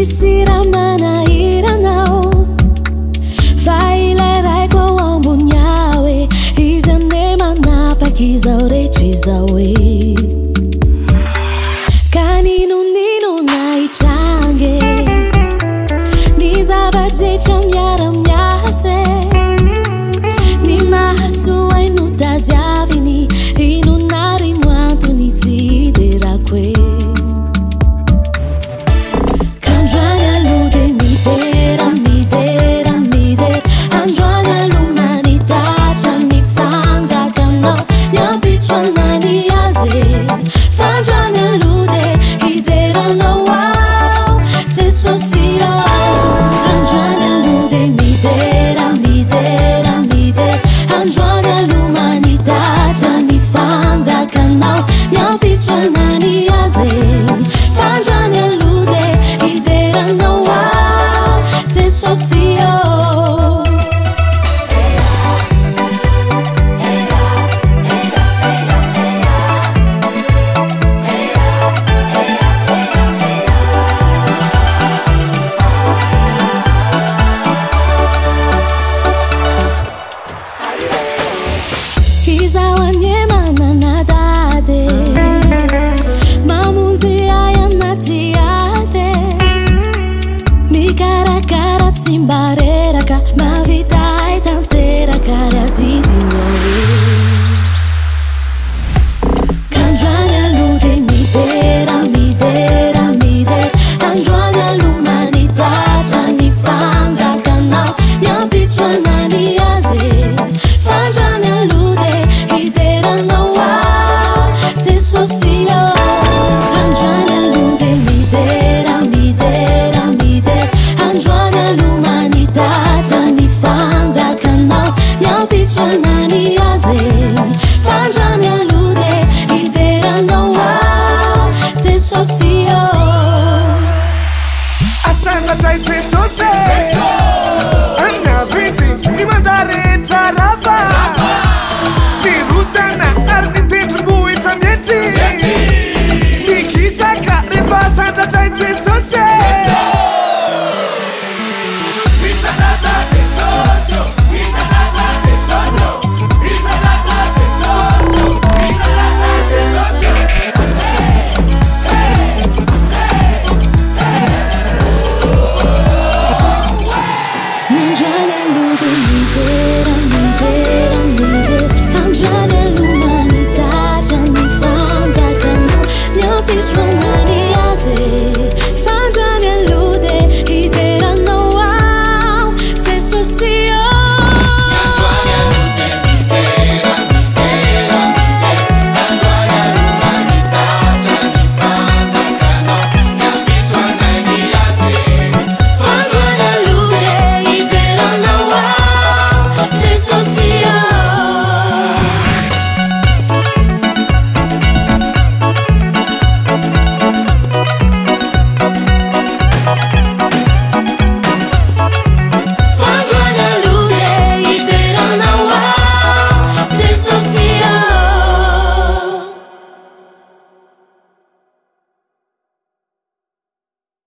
siramana iranao Failairai ko ambony ao e Izy ane manapaky izao rehetra izao e Ka ninonina hitrange Ny zava-drehetra miara-miasa Ny mahasoa no tadiaviny Inonary no antony tsy hiterako e K'androany aloha de midera, midera, midera Androany aloha manitatra ny fanjakanao Ny ambitso anany azy F'androany aloha de hideranao ao Tsy sosio Androany aloha de midera, midera, midera Androany aloha manitatra ny fanjakanao Ny ambitso anany azy F'androany aloha de hideranao ao Tsy sosio Izaho